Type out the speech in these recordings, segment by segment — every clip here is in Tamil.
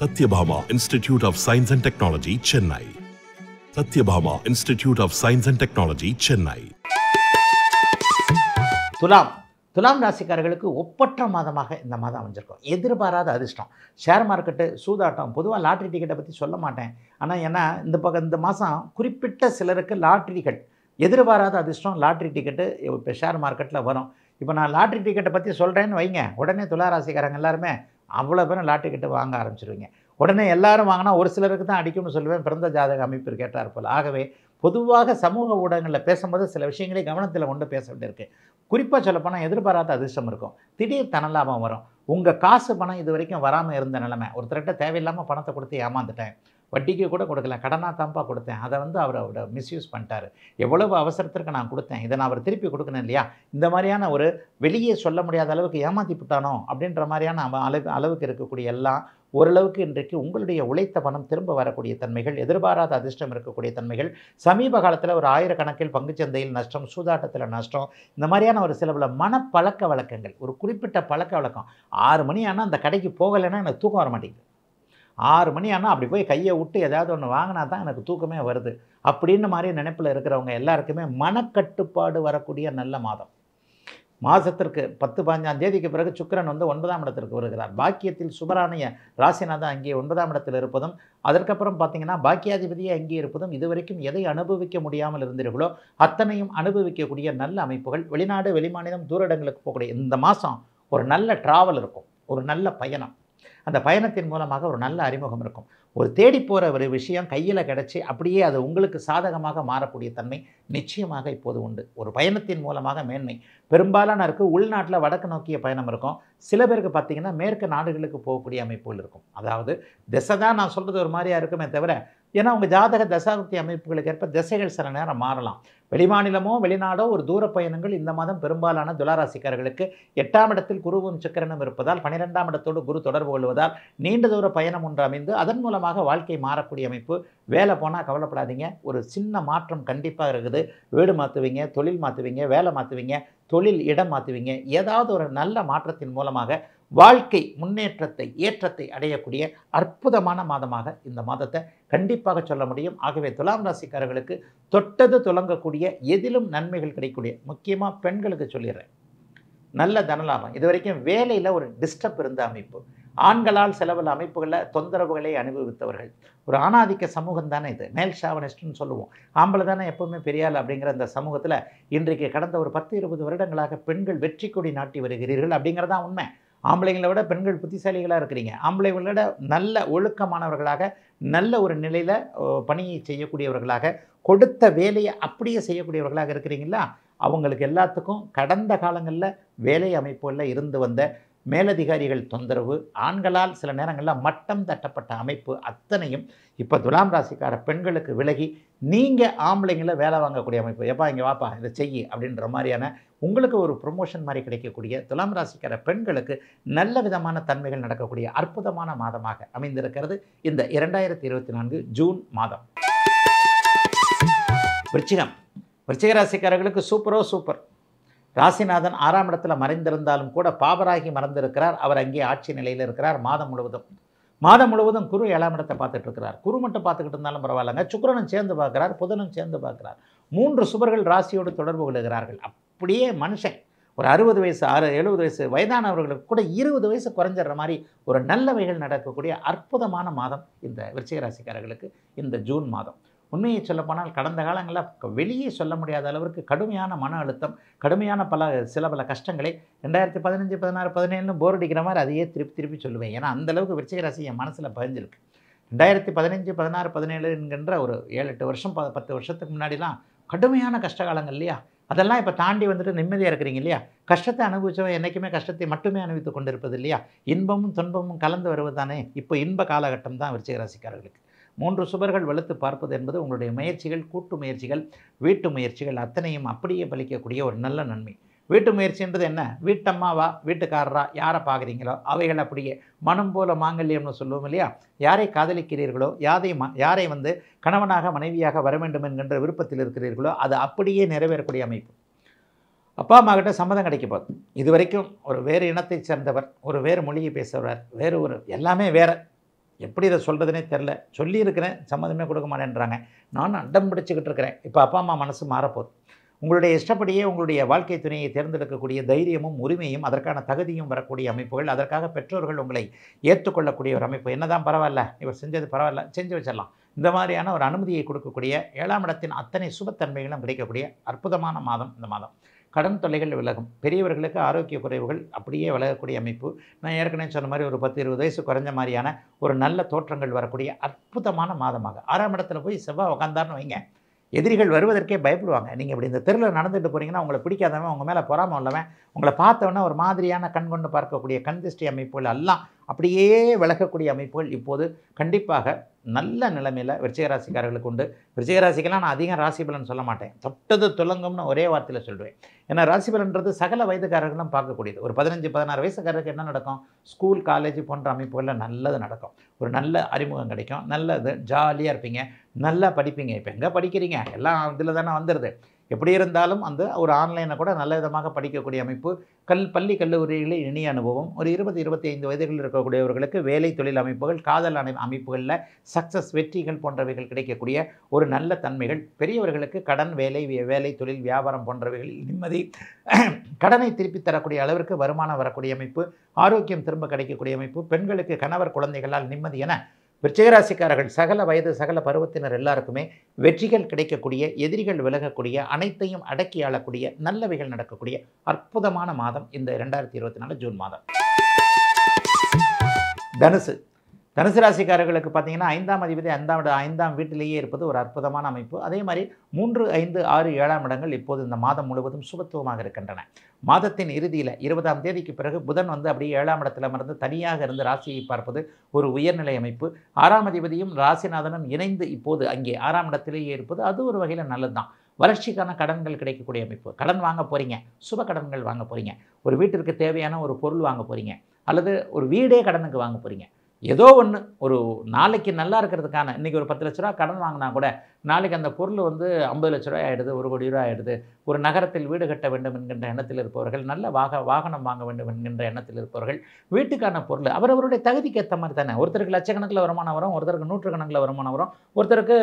Satyabhama Institute of Science and Technology, Chennai. Satyabhama Institute of Science and Technology, Chennai. துலாம் ராசிக்காரர்களுக்கு ஒப்பற்ற மாதமாக இந்த மாதம் அமைஞ்சிருக்கும். எதிர்பாராத அதிர்ஷ்டம். ஷேர் மார்க்கெட்டு, சூதாட்டம், பொதுவாக லாட்ரி டிக்கெட்டை பற்றி சொல்ல மாட்டேன். ஆனால் ஏன்னா இந்த மாதம் குறிப்பிட்ட சிலருக்கு லாட்ரிகள் எதிர்பாராத அதிர்ஷ்டம் லாட்ரி டிக்கெட்டு இப்போ ஷேர் மார்க்கெட்டில் வரும். இப்போ நான் லாட்ரி டிக்கெட்டை பற்றி சொல்கிறேன்னு வைங்க, உடனே துலா ராசிக்காரங்க எல்லாருமே அவ்வளோ பேரும் லாட்ரி டிக்கெட்டு வாங்க ஆரம்பிச்சிருவீங்க. உடனே எல்லாரும் வாங்கினா ஒரு சிலருக்கு தான் அடிக்கும்னு சொல்லுவேன், பிறந்த ஜாதக அமைப்பு கேட்டார் போல். ஆகவே பொதுவாக சமூக ஊடகங்களில் பேசும்போது சில விஷயங்களை கவனத்தில் கொண்டு பேச வேண்டியிருக்கு. குறிப்பாக சொல்லப்போனால் எதிர்பாராத அதிர்ஷ்டம் இருக்கும். திடீர் தனலாபம் வரும். உங்கள் காசு பணம் இது வரைக்கும் வராமல் இருந்த நிலைமை, ஒருத்தர்கிட்ட தேவையில்லாமல் பணத்தை கொடுத்து ஏமாந்துட்டேன், வட்டிக்கு கூட கொடுக்கல, கடனாக தான்ப்பா கொடுத்தேன், அதை அவரோட மிஸ்யூஸ் பண்ணிட்டார், எவ்வளவு அவசரத்திற்கு நான் கொடுத்தேன், இதை நான் அவர் திருப்பி கொடுக்கணும் இல்லையா, இந்த மாதிரியான ஒரு வெளியே சொல்ல முடியாத அளவுக்கு ஏமாற்றி விட்டானோ அப்படின்ற மாதிரியான அளவுக்கு இருக்கக்கூடிய எல்லாம் ஓரளவுக்கு இன்றைக்கு உங்களுடைய உழைத்த பணம் திரும்ப வரக்கூடிய தன்மைகள், எதிர்பாராத அதிர்ஷ்டம் இருக்கக்கூடிய தன்மைகள். சமீப காலத்தில் ஒரு ஆயிரக்கணக்கில் பங்குச்சந்தையில் நஷ்டம், சூதாட்டத்தில் நஷ்டம், இந்த மாதிரியான ஒரு சில மனப்பழக்க வழக்கங்கள், ஒரு குறிப்பிட்ட பழக்க வழக்கம். 6 மணி ஆனால் அந்த கடைக்கு போகலைன்னா எனக்கு தூக்கம் வர மாட்டேங்குது, 6 மணி ஆனால் அப்படி போய் கையை விட்டு ஏதாவது ஒன்று வாங்கினா தான் எனக்கு தூக்கமே வருது அப்படின்னு மாதிரி நினைப்பில் இருக்கிறவங்க எல்லாருக்குமே மனக்கட்டுப்பாடு வரக்கூடிய நல்ல மாதம். மாதத்திற்கு 10-15 தேதிக்கு பிறகு சுக்கிரன் 9ஆம் இடத்திற்கு வருகிறார். பாக்கியத்தில் சுபராணிய ராசிநாதன் அங்கே 9ஆம் இடத்தில் இருப்பதும், அதற்கப்புறம் பார்த்தீங்கன்னா பாக்கியாதிபதியை அங்கே இருப்பதும், இதுவரைக்கும் எதை அனுபவிக்க முடியாமல் இருந்தீர்களோ அத்தனையும் அனுபவிக்கக்கூடிய நல்ல அமைப்புகள். வெளிநாடு வெளிமாநிலம் தூரடங்களுக்கு போகக்கூடிய இந்த மாதம் ஒரு நல்ல டிராவல் இருக்கும், ஒரு நல்ல பயணம். அந்த பயணத்தின் மூலமாக ஒரு நல்ல அறிமுகம் இருக்கும். ஒரு தேடி போகிற ஒரு விஷயம் கையில் கிடச்சி அப்படியே அது உங்களுக்கு சாதகமாக மாறக்கூடிய தன்மை நிச்சயமாக இப்போது உண்டு. ஒரு பயணத்தின் மூலமாக மேன்மை பெரும்பாலான இருக்குது. உள்நாட்டில் வடக்கு நோக்கிய பயணம் இருக்கும். சில பேருக்கு பார்த்திங்கன்னா மேற்கு நாடுகளுக்கு போகக்கூடிய அமைப்புகள் இருக்கும். அதாவது திசை தான் நான் சொல்கிறது ஒரு மாதிரியாக இருக்குமே தவிர, ஏன்னா உங்கள் ஜாதக தசாபக்தி அமைப்புகளுக்கு ஏற்ப திசைகள் சில நேரம் மாறலாம். வெளிமாநிலமோ வெளிநாடோ ஒரு தூர பயணங்கள் இந்த மாதம் பெரும்பாலான துளாராசிக்காரர்களுக்கு 8ஆம் இடத்தில் குருவும் சுக்கிரனும் இருப்பதால் 12ஆம் இடத்தோடு குரு தொடர்பு கொள்வதால் நீண்ட தூர பயணம் ஒன்று அமைந்து அதன் மூலமாக வாழ்க்கை மாறக்கூடிய அமைப்பு. வேலை போனால் கவலைப்படாதீங்க, ஒரு சின்ன மாற்றம் கண்டிப்பாக இருக்குது. வீடு மாற்றுவீங்க, தொழில் மாற்றுவீங்க, வேலை மாற்றுவீங்க, தொழில் இடம் மாற்றுவீங்க. ஏதாவது ஒரு நல்ல மாற்றத்தின் மூலமாக வாழ்க்கை முன்னேற்றத்தை ஏற்றத்தை அடையக்கூடிய அற்புதமான மாதமாக இந்த மாதத்தை கண்டிப்பாக சொல்ல முடியும். ஆகவே துலாம் ராசிக்காரர்களுக்கு தொட்டது துலங்கக்கூடிய எதிலும் நன்மைகள் கிடைக்கக்கூடிய, முக்கியமாக பெண்களுக்கு சொல்லிடுறேன், நல்ல தனலாபம். இது வரைக்கும் வேலையில் ஒரு டிஸ்டர்ப் இருந்த அமைப்பு, ஆண்களால் சிலவல அமைப்புகளில் தொந்தரவுகளை அனுபவித்தவர்கள், ஒரு ஆணாதிக்க சமூகம் தானே இது, மேல் ஷாவனிஸ்ட்னு சொல்லுவோம், ஆம்பளை தானே எப்போவுமே பெரியாள் அப்படிங்கிற அந்த சமூகத்தில் இன்றைக்கு கடந்த ஒரு 10-20 வருடங்களாக பெண்கள் வெற்றி கொடி நாட்டி வருகிறீர்கள் அப்படிங்கிறதான் உண்மை. ஆம்பளைங்களை விட பெண்கள் புத்திசாலிகளாக இருக்கிறீங்க. ஆம்பளைங்களை விட நல்ல ஒழுக்கமானவர்களாக, நல்ல ஒரு நிலையில் பணியை செய்யக்கூடியவர்களாக, கொடுத்த வேலையை அப்படியே செய்யக்கூடியவர்களாக இருக்கிறீங்களா? அவங்களுக்கு எல்லாத்துக்கும் கடந்த காலங்களில் வேலை அமைப்புகளில் இருந்து வந்த மேலதிகாரிகள் தொந்தரவு, ஆண்களால் சில நேரங்களில் மட்டம் தட்டப்பட்ட அமைப்பு அத்தனையும் இப்போ துலாம் ராசிக்கார பெண்களுக்கு விலகி நீங்கள் ஆம்பளைங்களை வேலை வாங்கக்கூடிய அமைப்பு. எப்பா இங்கே வாப்பா இதை செய்யி அப்படின்ற மாதிரியான உங்களுக்கு ஒரு ப்ரொமோஷன் மாதிரி கிடைக்கக்கூடிய துலாம் ராசிக்கார பெண்களுக்கு நல்ல விதமான தன்மைகள் நடக்கக்கூடிய அற்புதமான மாதமாக அமைந்திருக்கிறது இந்த 2024 ஜூன் மாதம். விருச்சிக ராசிக்காரர்களுக்கு சூப்பரோ சூப்பர். ராசிநாதன் 6ஆம் இடத்துல மறைந்திருந்தாலும் கூட பாபராகி மறந்திருக்கிறார். அவர் அங்கே ஆட்சி நிலையில் இருக்கிறார் மாதம் முழுவதும். குரு 7ஆம் இடத்தை பார்த்துட்டு இருக்கிறார். குரு மட்டும் பார்த்துக்கிட்டு இருந்தாலும் பரவாயில்லைங்க, சுக்கிரனும் சேர்ந்து பார்க்குறார், புதனும் சேர்ந்து பார்க்குறார். 3 சுபர்கள் ராசியோடு தொடர்பு கொள்கிறார்கள். அப்படியே மனுஷன் ஒரு 60 வயசு 70 வயசு வயதானவர்களுக்கு கூட 20 வயசு குறைஞ்சிடுற மாதிரி ஒரு நல்லவைகள் நடக்கக்கூடிய அற்புதமான மாதம் இந்த விருச்சிக ராசிக்காரர்களுக்கு இந்த ஜூன் மாதம். உண்மையை சொல்லப்போனால் கடந்த காலங்களில் வெளியே சொல்ல முடியாத அளவிற்கு கடுமையான மன அழுத்தம், கடுமையான சில பல கஷ்டங்களை 2015, 16, 17 போர் அடிக்கிற மாதிரி அதையே திருப்பி சொல்லுவேன். ஏன்னா அந்தளவுக்கு விருச்சிக ராசி என் மனசில் பதிஞ்சிருக்கு. 2015, 16, 17 என்கின்ற ஒரு 7-8 வருஷம் 10 வருஷத்துக்கு முன்னாடிலாம் கடுமையான கஷ்டகாலங்கள் இல்லையா? அதெல்லாம் இப்போ தாண்டி வந்துட்டு நிம்மதியாக இருக்கிறீங்க இல்லையா? கஷ்டத்தை அனுபவித்தவன் என்றைக்குமே கஷ்டத்தை மட்டுமே அனுபவித்து கொண்டிருப்பது இல்லையா? இன்பமும் துன்பமும் கலந்து வருவது தானே இப்போ இன்ப காலகட்டம் தான் விருச்சிக ராசிக்காரர்களுக்கு. 3 சுபர்கள் வெளுத்து பார்ப்பது என்பது உங்களுடைய முயற்சிகள், கூட்டு முயற்சிகள், வீட்டு முயற்சிகள் அத்தனையும் அப்படியே பலிக்கக்கூடிய ஒரு நல்ல நன்மை. வீட்டு முயற்சின்றது என்ன? வீட்டம்மாவா வீட்டுக்காரரா யாரை பார்க்குறீங்களோ அவைகள் அப்படியே மனம் போல மாங்கல்யம்னு சொல்லுவோம் இல்லையா? யாரை காதலிக்கிறீர்களோ, யாரை கணவனாக மனைவியாக வர வேண்டும் என்கின்ற விருப்பத்தில் இருக்கிறீர்களோ அது அப்படியே நிறைவேறக்கூடிய அமைப்பு. அப்பா அம்மா கிட்ட சம்மதம் கிடைக்க போகுது. இது வரைக்கும் ஒரு வேறு இனத்தை சேர்ந்தவர், ஒரு வேறு மொழியை பேசுகிறவர், எல்லாமே வேறு எப்படி இதை சொல்கிறதுனே தெரில. சொல்லியிருக்கிறேன், சம்மதமே கொடுக்க மாட்டேன்றாங்க. நானும் அடம் பிடிச்சிக்கிட்டு இருக்கிறேன். இப்போ அப்பா அம்மா மனசு மாறப்போகுது. உங்களுடைய இஷ்டப்படியே உங்களுடைய வாழ்க்கை துணையை தேர்ந்தெடுக்கக்கூடிய தைரியமும் உரிமையும் அதற்கான தகுதியும் வரக்கூடிய அமைப்புகள், அதற்காக பெற்றோர்கள் உங்களை ஏற்றுக்கொள்ளக்கூடிய ஒரு அமைப்பு. என்னதான் பரவாயில்ல, இவர் செஞ்சது பரவாயில்ல, செஞ்சு வச்சிடலாம், இந்த மாதிரியான ஒரு அனுமதியை கொடுக்கக்கூடிய 7ஆம் இடத்தின் அத்தனை சுபத்தன்மைகளும் கிடைக்கக்கூடிய அற்புதமான மாதம் இந்த மாதம். கடன் தொல்லைகள் விலகும். பெரியவர்களுக்கு ஆரோக்கிய குறைவுகள் அப்படியே விலகக்கூடிய அமைப்பு. நான் ஏற்கனவே சொன்ன மாதிரி ஒரு 10-20 வயசு குறைஞ்ச மாதிரியான ஒரு நல்ல தோற்றங்கள் வரக்கூடிய அற்புதமான மாதமாக. 6ஆம் இடத்துல போய் செவ்வாய் உட்காந்தார்னு வைங்க, எதிரிகள் வருவதற்கே பயப்படுவாங்க. நீங்கள் இப்படி இந்த தெருவில் நடந்துட்டு போகிறீங்கன்னா உங்களை பிடிக்காதவன், உங்கள் மேலே பொறாமை உள்ளவன், உங்களை பார்த்தவொன்னே ஒரு மாதிரியான கண் கொண்டு பார்க்கக்கூடிய கண் திருஷ்டி அமைப்புகள் எல்லாம் அப்படியே விலகக்கூடிய அமைப்புகள் இப்போது கண்டிப்பாக நல்ல நிலைமையில் விருச்சிக ராசிக்காரர்களுக்கு உண்டு. விருச்சிக ராசிக்கெல்லாம் நான் அதிகம் ராசி பலன் சொல்ல மாட்டேன், தொட்டது துலங்கும்னு ஒரே வார்த்தையில் சொல்லுவேன். ஏன்னா ராசி பலன்றது சகல வயதுக்காரர்களும் பார்க்கக்கூடியது. ஒரு 15-16 வயசுக்காரருக்கு என்ன நடக்கும், ஸ்கூல் காலேஜ் போன்ற அமைப்புகளில் நல்லது நடக்கும், ஒரு நல்ல அறிமுகம் கிடைக்கும், நல்லது ஜாலியாக இருப்பீங்க, நல்லா படிப்பீங்க. இப்போ எங்கே படிக்கிறீங்க, எல்லாம் இதில் தானே வந்துடுது. எப்படி இருந்தாலும் அந்த ஒரு ஆன்லைனை கூட நல்ல விதமாக படிக்கக்கூடிய அமைப்பு. பள்ளி கல்லூரிகளில் இனிய அனுபவம். ஒரு 20-25 வயதுகளில் இருக்கக்கூடியவர்களுக்கு வேலை தொழில் அமைப்புகள், காதல் அமைப்புகளில் சக்ஸஸ், வெற்றிகள் போன்றவைகள் கிடைக்கக்கூடிய ஒரு நல்ல தன்மைகள். பெரியவர்களுக்கு கடன், வேலை தொழில், வியாபாரம் போன்றவைகளில் நிம்மதி, கடனை திருப்பி தரக்கூடிய அளவிற்கு வருமானம் வரக்கூடிய அமைப்பு. ஆரோக்கியம் திரும்ப கிடைக்கக்கூடிய அமைப்பு. பெண்களுக்கு கணவர் குழந்தைகளால் நிம்மதி என விருச்சிகராசிக்காரர்கள் சகல வயது சகல பருவத்தினர் எல்லாருக்குமே வெற்றிகள் கிடைக்கக்கூடிய, எதிரிகள் விலகக்கூடிய, அனைத்தையும் அடக்கி ஆளக்கூடிய, நல்லவைகள் நடக்கக்கூடிய அற்புதமான மாதம் இந்த 2024 ஜூன் மாதம். தனுசு ராசிக்காரர்களுக்கு பார்த்தீங்கன்னா 5ஆம் அதிபதி 5ஆம் வீட்டிலேயே இருப்பது ஒரு அற்புதமான அமைப்பு. அதே மாதிரி 3, 5, 6, 7ஆம் இடங்கள் இப்போது இந்த மாதம் முழுவதும் சுபத்துவமாக இருக்கின்றன. மாதத்தின் இறுதியில் 20ஆம் தேதிக்கு பிறகு புதன் வந்து அப்படியே 7ஆம் இடத்துல அமர்ந்து தனியாக இருந்து ராசியை பார்ப்பது ஒரு உயர்நிலை அமைப்பு. 6ஆம் அதிபதியும் ராசிநாதனும் இணைந்து இப்போது அங்கே 6ஆம் இடத்திலேயே இருப்பது அது ஒரு வகையில் நல்லது தான். வளர்ச்சிக்கான கடன்கள் கிடைக்கக்கூடிய அமைப்பு. கடன் வாங்க போகிறீங்க, சுப கடன்கள் வாங்க போகிறீங்க, ஒரு வீட்டிற்கு தேவையான ஒரு பொருள் வாங்க போகிறீங்க, அல்லது ஒரு வீடே கடனுக்கு வாங்க போகிறீங்க. ஏதோ ஒன்று ஒரு நாளைக்கு நல்லா இருக்கிறதுக்கான, இன்றைக்கி ஒரு 10 லட்ச ரூபா கடன் வாங்கினா கூட நாளைக்கு அந்த பொருள் வந்து 50 லட்ச ரூபாய் ஆகிடுது, 1 கோடி ரூபாய் ஆகிடுது. ஒரு நகரத்தில் வீடு கட்ட வேண்டும் என்கின்ற எண்ணத்தில் இருப்பவர்கள், நல்ல வாகனம் வாங்க வேண்டும் என்கின்ற எண்ணத்தில் இருப்பவர்கள், வீட்டுக்கான பொருள் அவரவருடைய தகுதிக்கு ஏற்ற மாதிரி தானே. ஒருத்தருக்கு லட்சக்கணக்கில் வருமானம் வரும், ஒருத்தருக்கு 100 கணக்கில் வருமானம் வரும், ஒருத்தருக்கு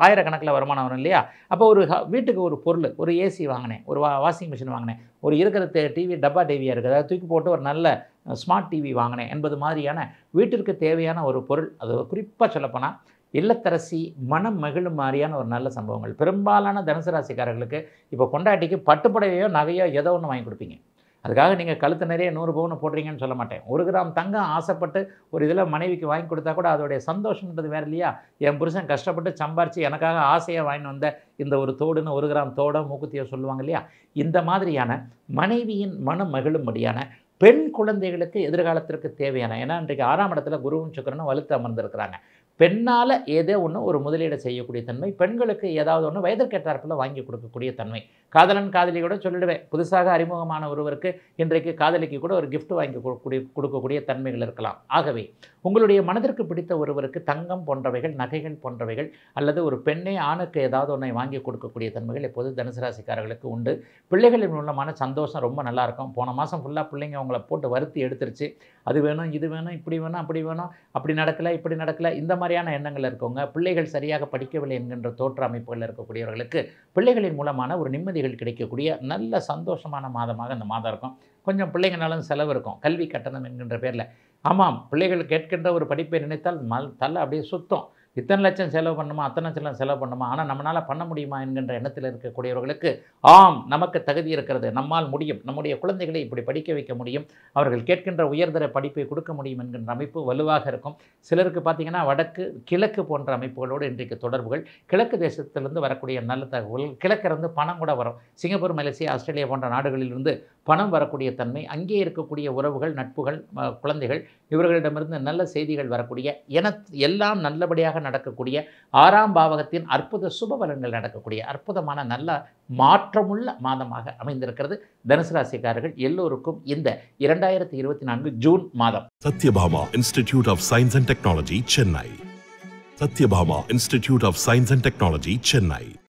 1000 கணக்கில் வருமானம் வரும் இல்லையா. அப்போ ஒரு வீட்டுக்கு ஒரு பொருள், ஒரு ஏசி வாங்கினேன், ஒரு வாஷிங் மிஷின் வாங்கினேன், ஒரு இருக்கிற டிவி டப்பா டிவியாக இருக்குது, அதை தூக்கி போட்டு ஒரு நல்ல ஸ்மார்ட் டிவி வாங்கினேன் என்பது மாதிரியான வீட்டிற்கு தேவையான ஒரு பொருள். அது குறிப்பாக சொல்லப்போனால் இல்லத்தரசி மனம் மகிழும் மாதிரியான ஒரு நல்ல சம்பவங்கள். பெரும்பாலான தனுசு ராசிக்காரர்களுக்கு இப்போ பொண்டாட்டிக்கு பட்டுப்புடவையோ நகையோ ஏதோ ஒன்று வாங்கி கொடுப்பீங்க. அதுக்காக நீங்கள் கழுத்து நிறைய 100 பவுன் போடுறீங்கன்னு சொல்ல மாட்டேன். 1 கிராம் தங்கம் ஆசைப்பட்டு ஒரு இதில் மனைவிக்கு வாங்கி கொடுத்தா கூட அதோடைய சந்தோஷம்ன்றது வேறு இல்லையா. என் புருஷன் கஷ்டப்பட்டு சம்பாரித்து எனக்காக ஆசையாக வாங்கிட்டு வந்த இந்த ஒரு தோடுன்னு 1 கிராம் தோடோ மூக்குத்தியோ சொல்லுவாங்க இல்லையா. இந்த மாதிரியான மனைவியின் மனம் மகிழும்படியான பெண் குழந்தைகளுக்கு எதிர்காலத்திற்கு தேவையான, ஏன்னா இன்றைக்கு 6ஆம் இடத்துல குருவும் சுக்கிரனும் வலுத்து அமர்ந்திருக்கிறாங்க. பெண்ணால் ஏதோ ஒன்று ஒரு முதலீடு செய்யக்கூடிய தன்மை, பெண்களுக்கு ஏதாவது ஒன்று வயதிற்கேற்றாற்போல் வாங்கி கொடுக்கக்கூடிய தன்மை. காதலன் காதலி கூட சொல்லிடுவேன், புதுசாக அறிமுகமான ஒருவருக்கு இன்றைக்கு காதலிக்கு கூட ஒரு கிஃப்ட் வாங்கி கொடுக்கக்கூடிய தன்மைகள் இருக்கலாம். ஆகவே உங்களுடைய மனதிற்கு பிடித்த ஒருவருக்கு தங்கம் போன்றவைகள், நகைகள் போன்றவைகள், அல்லது ஒரு பெண்ணே ஆணுக்கு ஏதாவது ஒன்றை வாங்கி கொடுக்கக்கூடிய தன்மைகள் இப்போது தனுசு ராசிக்காரர்களுக்கு உண்டு. பிள்ளைகளின் மூலமான சந்தோஷம் ரொம்ப நல்லாயிருக்கும். போன மாதம் ஃபுல்லாக பிள்ளைங்க அவங்கள போட்டு வருத்தி எடுத்துருச்சு. அது வேணும், இது வேணும், இப்படி வேணும், அப்படி வேணும், அப்படி நடக்கலை, இப்படி நடக்கலை, இந்த மாதிரியான எண்ணங்கள் இருக்கவங்க, பிள்ளைகள் சரியாக படிக்கவில்லை என்கின்ற தோற்ற அமைப்புகளில் இருக்கக்கூடியவர்களுக்கு பிள்ளைகளின் மூலமான ஒரு நிம்மதிகள் கிடைக்கக்கூடிய நல்ல சந்தோஷமான மாதமாக இந்த மாதம் இருக்கும். கொஞ்சம் பிள்ளைங்கனாலும் செலவு இருக்கும், கல்வி கட்டணம் என்கின்ற பேரில். ஆமாம், பிள்ளைகள் கேட்கின்ற ஒரு படிப்பை நினைத்தால் தலை அப்படியே சுத்தம். இத்தனை லட்சம் செலவு பண்ணுமா, அத்தனை லட்சம் செலவு பண்ணுமா, ஆனால் நம்மளால் பண்ண முடியுமா என்கின்ற எண்ணத்தில் இருக்கக்கூடியவர்களுக்கு ஆம், நமக்கு தகுதி இருக்கிறது, நம்மால் முடியும், நம்முடைய குழந்தைகளை இப்படி படிக்க வைக்க முடியும், அவர்கள் கேட்கின்ற உயர்தர படிப்பை கொடுக்க முடியும் என்கின்ற அமைப்பு வலுவாக இருக்கும். சிலருக்கு பார்த்திங்கன்னா வடக்கு கிழக்கு போன்ற அமைப்புகளோடு இன்றைக்கு தொடர்புகள், கிழக்கு தேசத்திலிருந்து வரக்கூடிய நல்ல தகவல்கள், கிழக்கிலிருந்து பணம் கூட வரும். சிங்கப்பூர், மலேசியா, ஆஸ்திரேலியா போன்ற நாடுகளிலிருந்து பணம் வரக்கூடிய தன்மை, அங்கே இருக்கக்கூடிய உறவுகள், நட்புகள், குழந்தைகள், இவர்களிடமிருந்து நல்ல செய்திகள் வரக்கூடிய எல்லாம் நல்லபடியாக நடக்கக்கூடிய 6ஆம் பாவகத்தின் அற்புத சுபபலன்கள் நடக்கக்கூடிய அற்புதமான நல்ல மாற்றமுள்ள மாதமாக அமைந்திருக்கிறது. தனுசு ராசிக்காரர்கள் எல்லோருக்கும் இந்த 2024 ஜூன் மாதம். Sathyabama institute of science and technology, Chennai. Sathyabama institute of science and technology, Chennai.